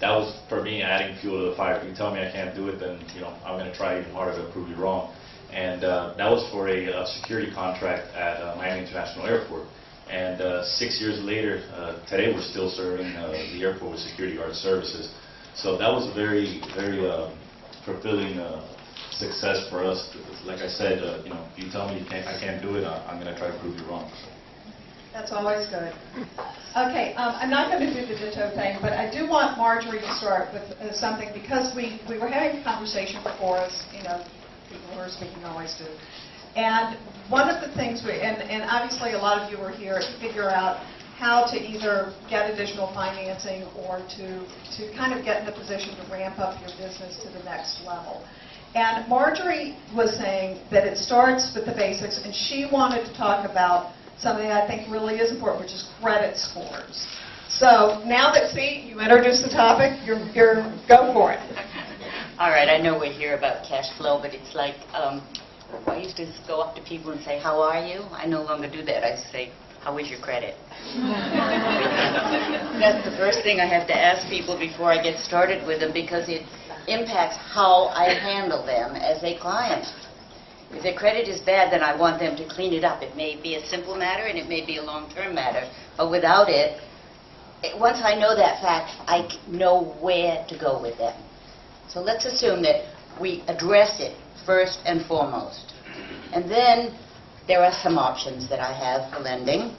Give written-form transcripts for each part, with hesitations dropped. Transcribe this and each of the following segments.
that was for me adding fuel to the fire. If you tell me I can't do it, then I'm going to try even harder to prove you wrong. And that was for a security contract at Miami International Airport. And 6 years later, today we're still serving the airport with security guard services. So that was a very, very fulfilling success for us. Like I said, if you tell me I can't do it, I'm going to try to prove you wrong. That's always good. Okay, I'm not going to do the ditto thing, but I do want Marjorie to start with something, because we were having a conversation before us, people who are speaking always do. And one of the things, and obviously a lot of you are here to figure out how to either get additional financing or to kind of get in a position to ramp up your business to the next level. And Marjorie was saying that it starts with the basics, and she wanted to talk about something I think really is important, which is credit scores. So now that, see, you introduced the topic, go for it. All right, I know we're here about cash flow, but it's like, I used to go up to people and say, how are you? I no longer do that. I say, how is your credit? That's the first thing I have to ask people before I get started with them, because it impacts how I handle them as a client. If their credit is bad, then I want them to clean it up. It may be a simple matter and it may be a long-term matter, but without it, once I know that fact, I know where to go with them. So let's assume that we address it first and foremost. And then there are some options that I have for lending.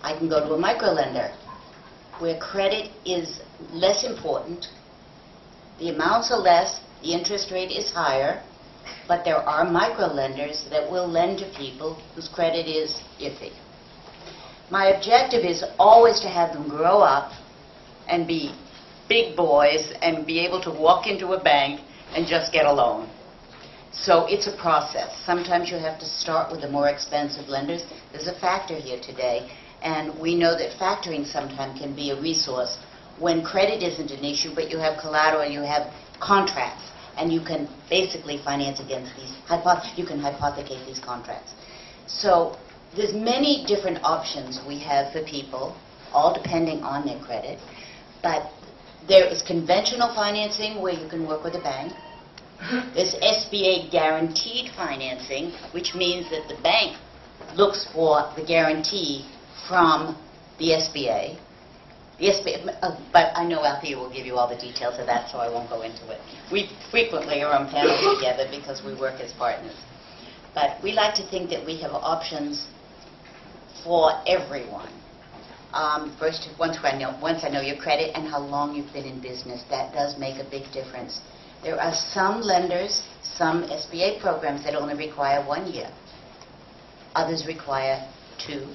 I can go to a microlender where credit is less important, the amounts are less, the interest rate is higher, but there are microlenders that will lend to people whose credit is iffy. My objective is always to have them grow up and be big boys and be able to walk into a bank and just get a loan. So it's a process. Sometimes you have to start with the more expensive lenders. There's a factor here today, and we know that factoring sometimes can be a resource when credit isn't an issue, but you have collateral, you have contracts, and you can basically finance against these, you can hypothecate these contracts. So there's many different options we have for people, all depending on their credit, but there is conventional financing where you can work with a bank. There's SBA guaranteed financing, which means that the bank looks for the guarantee from the SBA. But I know Althea will give you all the details of that, so I won't go into it. We frequently are on panels together because we work as partners. But we like to think that we have options for everyone. First, once I know your credit and how long you've been in business, that does make a big difference. There are some lenders, some SBA programs that only require 1 year. Others require 2.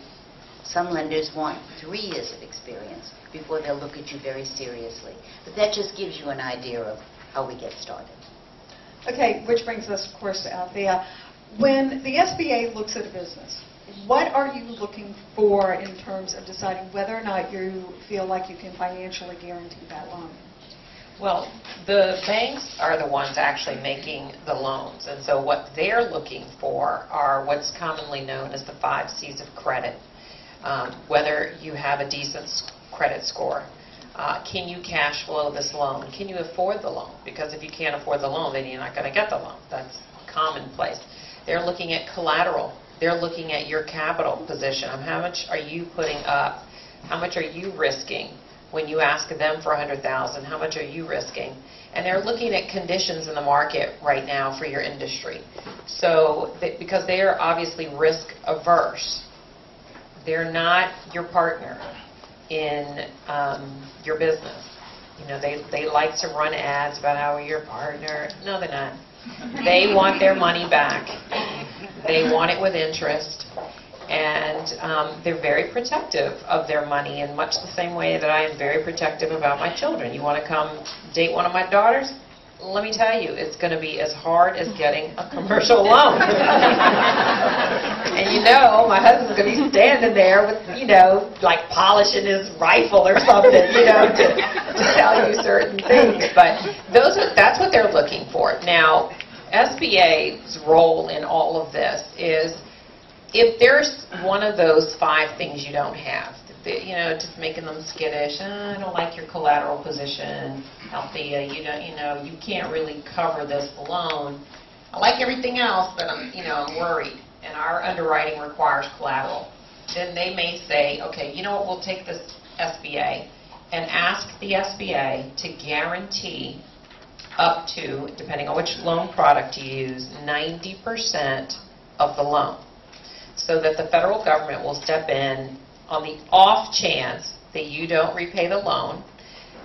Some lenders want 3 years of experience before they'll look at you very seriously. But that just gives you an idea of how we get started. Okay, which brings us, of course, to Althea. When the SBA looks at a business, what are you looking for in terms of deciding whether or not you feel like you can financially guarantee that loan? Well, the banks are the ones actually making the loans, and so what they're looking for are what's commonly known as the 5 C's of credit. Whether you have a decent credit score, can you cash flow this loan, can you afford the loan? Because if you can't afford the loan, then you're not going to get the loan. That's commonplace. They're looking at collateral. They're looking at your capital position. How much are you putting up? How much are you risking? When you ask them for $100,000, how much are you risking? And they're looking at conditions in the market right now for your industry. So, because they are obviously risk averse, they're not your partner in your business. You know, they like to run ads about how we're your partner. No, they're not. They want their money back. They want it with interest. And they're very protective of their money in much the same way that I am very protective about my children. You want to come date one of my daughters? Let me tell you, it's going to be as hard as getting a commercial loan. And you know, my husband's going to be standing there with, you know, like polishing his rifle or something, you know, to tell you certain things. But that's what they're looking for. Now, SBA's role in all of this is, if there's one of those 5 things you don't have, just making them skittish. I don't like your collateral position, Althea. You can't really cover this loan. I like everything else, but I'm worried, and our underwriting requires collateral. Then they may say, okay, you know what, we'll take this SBA and ask the SBA to guarantee up to, depending on which loan product you use, 90% of the loan, so that the federal government will step in on the off chance that you don't repay the loan.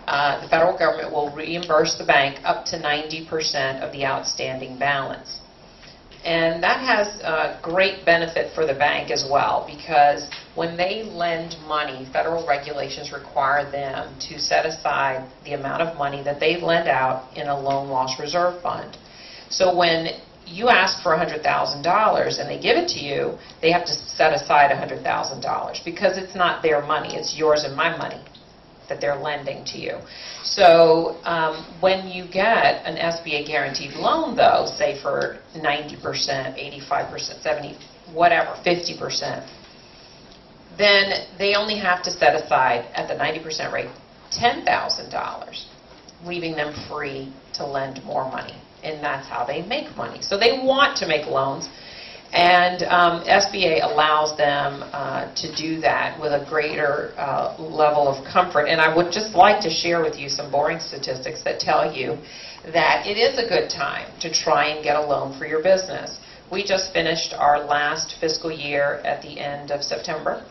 The federal government will reimburse the bank up to 90% of the outstanding balance. And that has a great benefit for the bank as well, because when they lend money, federal regulations require them to set aside the amount of money that they lend out in a loan loss reserve fund. So when you ask for $100,000 and they give it to you, they have to set aside $100,000 because it's not their money, it's yours and my money that they're lending to you. So when you get an SBA guaranteed loan, though, say for 90%, 85%, 70, whatever, 50%, then they only have to set aside at the 90% rate $10,000, leaving them free to lend more money. And that's how they make money. So they want to make loans, and SBA allows them to do that with a greater level of comfort. And I would just like to share with you some boring statistics that tell you that it is a good time to try and get a loan for your business. We just finished our last fiscal year at the end of September.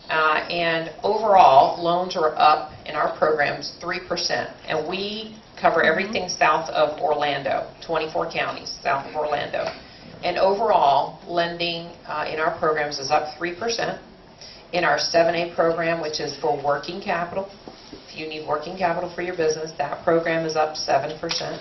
And overall, loans are up in our programs 3%. And we cover everything south of Orlando, 24 counties south of Orlando. And overall, lending in our programs is up 3%. In our 7A program, which is for working capital, if you need working capital for your business, that program is up 7%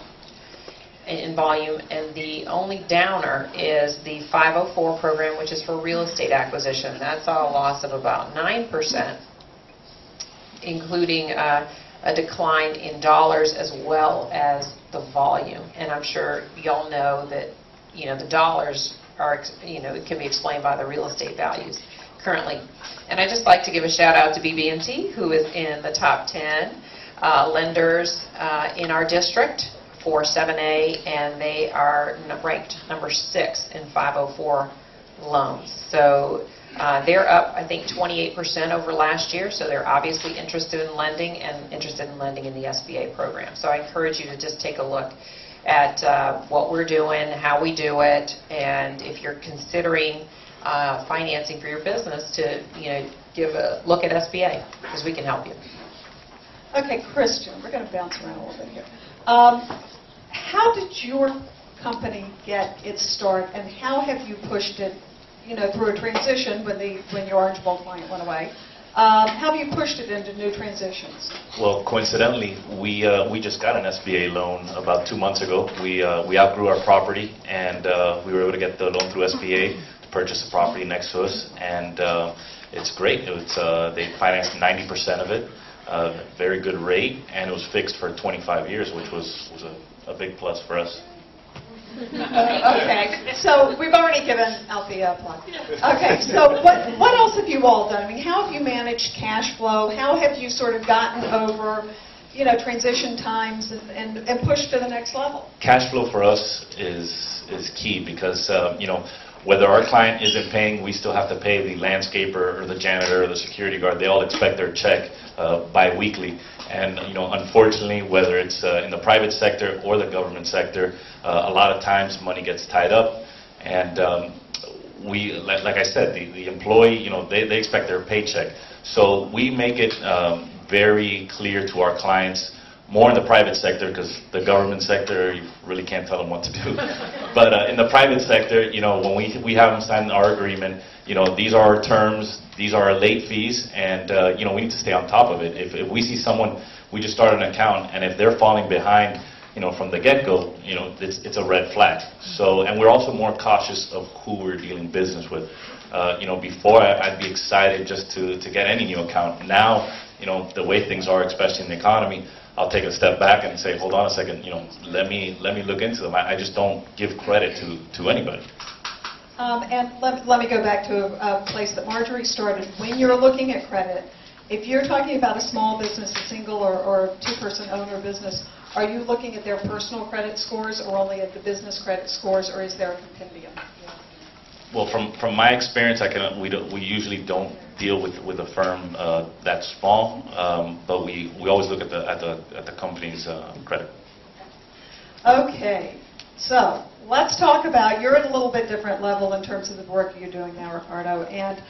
in volume. And the only downer is the 504 program, which is for real estate acquisition. That's a loss of about 9%, including a decline in dollars as well as the volume. And I'm sure y'all know that the dollars are, it can be explained by the real estate values currently. And I'd just like to give a shout out to BB&T, who is in the top 10 lenders in our district for 7A, and they are ranked number 6 in 504 loans. So they're up, I think, 28% over last year, so they're obviously interested in lending and interested in lending in the SBA program. So I encourage you to just take a look at what we're doing, how we do it, and if you're considering financing for your business, to give a look at SBA, because we can help you. Okay, Christian, we're going to bounce around a little bit here. How did your company get its start, and how have you pushed it, through a transition when your Orange Bowl client went away? How have you pushed it into new transitions? Well, coincidentally, we just got an SBA loan about 2 months ago. We outgrew our property, and we were able to get the loan through SBA to purchase a property next to us, and it's great. They financed 90% of it, very good rate, and it was fixed for 25 years, which was a big plus for us. Okay, so we've already given Althea a plug. Okay, so what else have you all done? I mean, how have you managed cash flow? How have you sort of gotten over, transition times and pushed to the next level? Cash flow for us is key because, whether our client isn't paying, we still have to pay the landscaper or the janitor or the security guard. They all expect their check bi-weekly. And unfortunately, whether it's in the private sector or the government sector, a lot of times money gets tied up, and we, like I said, the employee, they expect their paycheck. So we make it very clear to our clients, more in the private sector, because the government sector, you really can't tell them what to do. But in the private sector, when we have them sign our agreement, these are our terms, these are our late fees, and we need to stay on top of it. If we see someone, we just started an account, and if they're falling behind, from the get-go, it's a red flag. So, and we're also more cautious of who we're dealing business with. Before I'd be excited just to get any new account. Now, the way things are, especially in the economy, I'll take a step back and say, hold on a second, let me look into them. I just don't give credit to anybody. And let me go back to a place that Marjorie started. When you're looking at credit, if you're talking about a small business, a single or two-person owner business, are you looking at their personal credit scores or only at the business credit scores, or is there a compendium? Well, from my experience, we usually don't deal with a firm that small, but we always look at the company's credit. Okay, so let's talk about, you're at a little bit different level in terms of the work you're doing now, Ricardo, and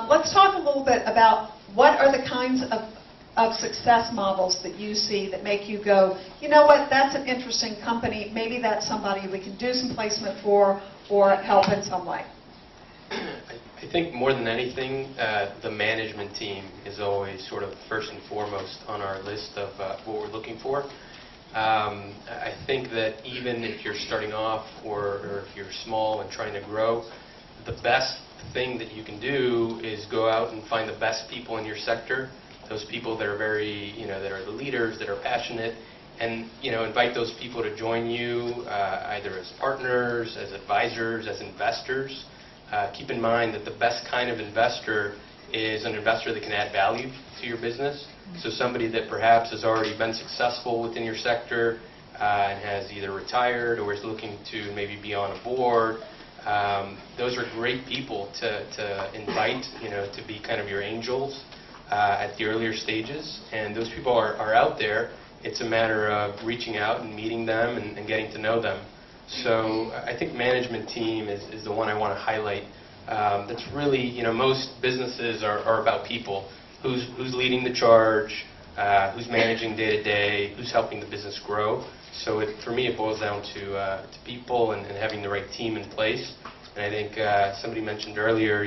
let's talk a little bit about what are the kinds of success models that you see that make you go, you know what, that's an interesting company, maybe that's somebody we can do some placement for or help in some way. I think more than anything, the management team is always sort of first and foremost on our list of what we're looking for. I think that even if you're starting off or if you're small and trying to grow, the best thing that you can do is go out and find the best people in your sector, those people that are very, that are the leaders, that are passionate, and, invite those people to join you either as partners, as advisors, as investors. Keep in mind that the best kind of investor is an investor that can add value to your business. So somebody that perhaps has already been successful within your sector and has either retired or is looking to maybe be on a board. Those are great people to invite, to be kind of your angels at the earlier stages. And those people are out there. It's a matter of reaching out and meeting them and getting to know them. So I think management team is the one I want to highlight. That's really, most businesses are about people. Who's leading the charge, who's managing day to day, who's helping the business grow. So for me, it boils down to people and having the right team in place. And I think somebody mentioned earlier,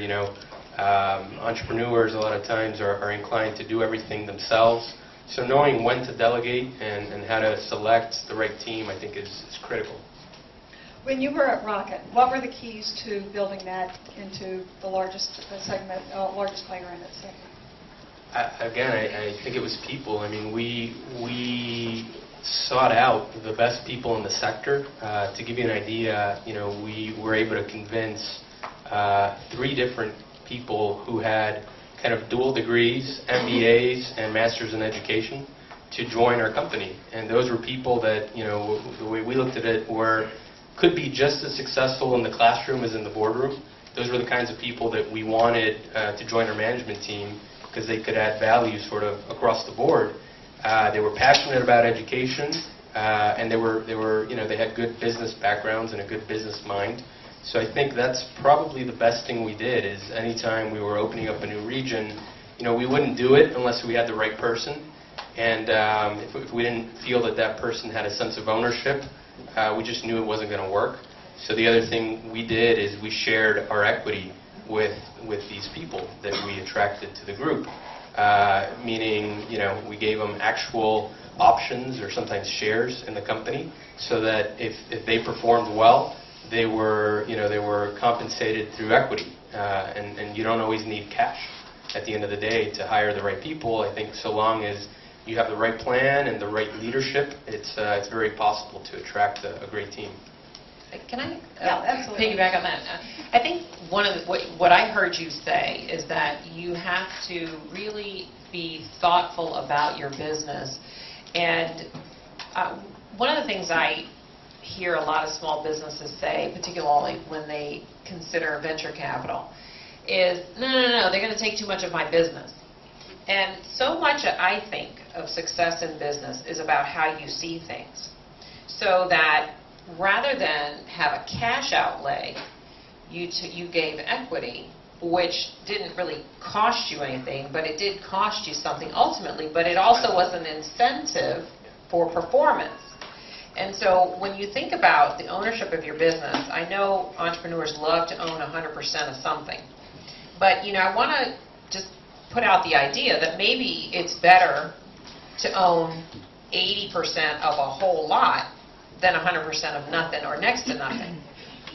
entrepreneurs a lot of times are inclined to do everything themselves. So knowing when to delegate and how to select the right team, I think is critical. When you were at Rocket, what were the keys to building that into the largest segment, largest player in its segment? Again, I think it was people. I mean, we sought out the best people in the sector. To give you an idea, we were able to convince 3 different people who had kind of dual degrees, MBAs, and Masters in Education to join our company. And those were people that, the way we looked at it, could be just as successful in the classroom as in the boardroom. Those were the kinds of people that we wanted to join our management team because they could add value sort of across the board. They were passionate about education, and they had good business backgrounds and a good business mind. So I think that's probably the best thing we did. Is anytime we were opening up a new region, we wouldn't do it unless we had the right person, and if we didn't feel that person had a sense of ownership, we just knew it wasn't going to work. So the other thing we did is we shared our equity with these people that we attracted to the group, meaning we gave them actual options or sometimes shares in the company, so that if they performed well, they were compensated through equity, and you don't always need cash at the end of the day to hire the right people. I think so long as you have the right plan and the right leadership, it's very possible to attract a great team. Can I absolutely. piggyback on that? I think one of what I heard you say is that you have to really be thoughtful about your business. And one of the things I hear a lot of small businesses say, particularly when they consider venture capital, is, no, they're going to take too much of my business. And so much, I think, of success in business is about how you see things. So that rather than have a cash outlay, you gave equity, which didn't really cost you anything, but it did cost you something ultimately, but it also was an incentive for performance. And so when you think about the ownership of your business, I know entrepreneurs love to own 100% of something. But I want to just put out the idea that maybe it's better to own 80% of a whole lot than 100% of nothing or next to nothing,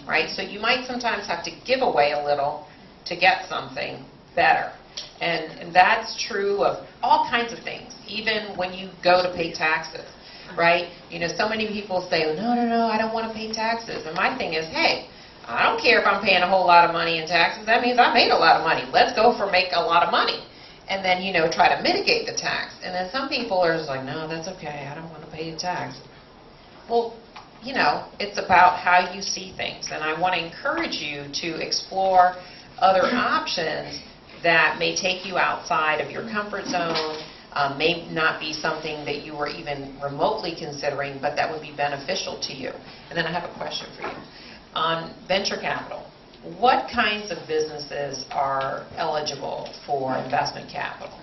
right? So you might sometimes have to give away a little to get something better. And that's true of all kinds of things, even when you go to pay taxes, right? So many people say, no, I don't want to pay taxes. And my thing is, hey, I don't care if I'm paying a whole lot of money in taxes. That means I made a lot of money. Let's go for make a lot of money. And then, try to mitigate the tax. And then some people are just like, no, that's okay. I don't want to pay the tax. Well, it's about how you see things. And I want to encourage you to explore other options that may take you outside of your comfort zone, may not be something that you were even remotely considering, but that would be beneficial to you. And then I have a question for you. On venture capital, what kinds of businesses are eligible for investment capital?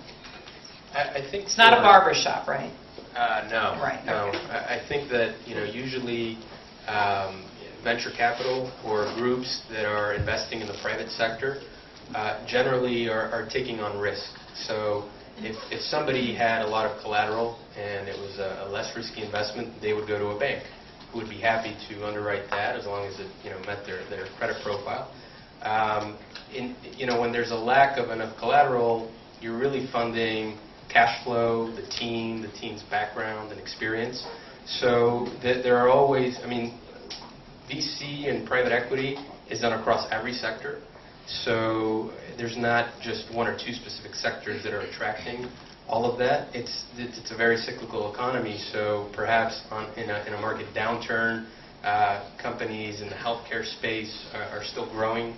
I think It's not a barber shop, right? No. Right, No. okay. I think that usually venture capital or groups that are investing in the private sector generally are taking on risk. So if somebody had a lot of collateral and it was a less risky investment, they would go to a bank who would be happy to underwrite that as long as it met their credit profile. When there's a lack of enough collateral, you're really funding cash flow, the team's background and experience. So there are always, VC and private equity is done across every sector. So there's not just one or two specific sectors that are attracting all of that. It's a very cyclical economy. So perhaps in a market downturn, companies in the healthcare space are still growing.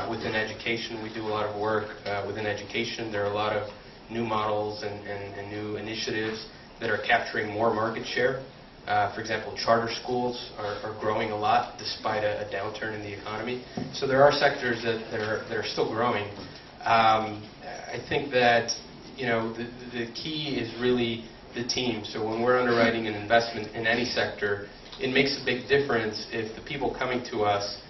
Within education, we do a lot of work within education. There are a lot of new models and new initiatives that are capturing more market share. For example, charter schools are growing a lot despite a downturn in the economy. So there are sectors that are still growing. I think that the key is really the team. So when we're underwriting an investment in any sector, it makes a big difference if the people coming to us,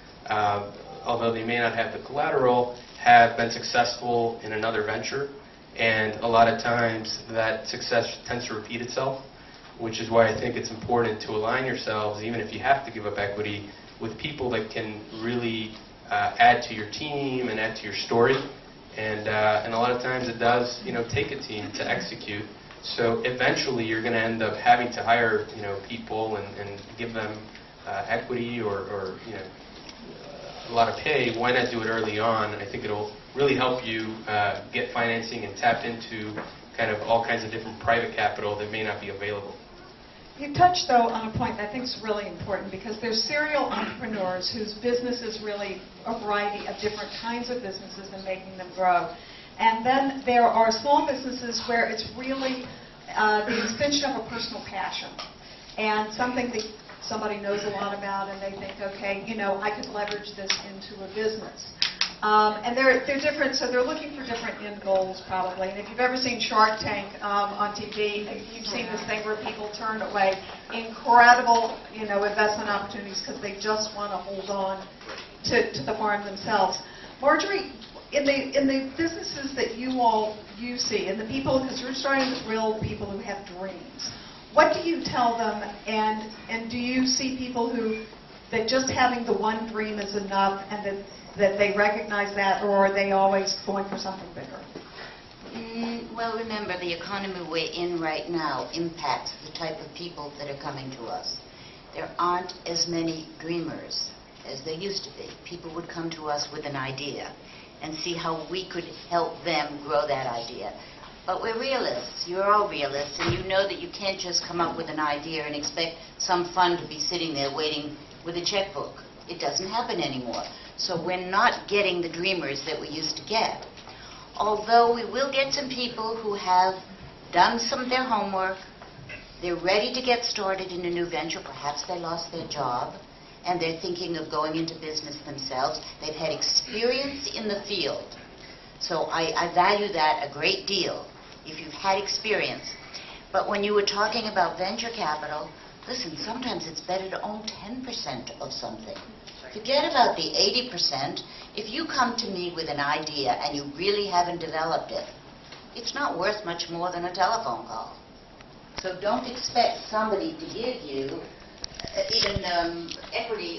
although they may not have the collateral, have been successful in another venture. And a lot of times that success tends to repeat itself, which is why I think it's important to align yourselves, even if you have to give up equity, with people that can really add to your team and add to your story. And a lot of times it does, take a team to execute. So eventually you're going to end up having to hire, people and give them equity or a lot of pay. Why not do it early on? And I think it'll really help you get financing and tap into kind of all kinds of different private capital that may not be available. You touched, though, on a point that I think is really important, because there's serial entrepreneurs whose business is really a variety of different kinds of businesses and making them grow. And then there are small businesses where it's really the extension of a personal passion and something that somebody knows a lot about, and they think, okay, I could leverage this into a business. And they're different, so they're looking for different end goals probably. And if you've ever seen Shark Tank on TV, you've seen this thing where people turn away incredible, investment opportunities because they just want to hold on to the farm themselves. Marjorie, in the businesses that you see, and the people, because you're starting with real people who have dreams, what do you tell them, and do you see people that just having the one dream is enough, and that they recognize that, or are they always going for something bigger? Well, remember, the economy we're in right now impacts the type of people that are coming to us. There aren't as many dreamers as there used to be. People would come to us with an idea and see how we could help them grow that idea. But we're realists. You're all realists, and you know that you can't just come up with an idea and expect some fund to be sitting there waiting with a checkbook. It doesn't happen anymore. So we're not getting the dreamers that we used to get. Although we will get some people who have done some of their homework, they're ready to get started in a new venture, perhaps they lost their job, and they're thinking of going into business themselves. They've had experience in the field. So I value that a great deal, if you've had experience. But when you were talking about venture capital, listen, sometimes it's better to own 10% of something. Forget about the 80%. If you come to me with an idea and you really haven't developed it, it's not worth much more than a telephone call. So don't expect somebody to give you even equity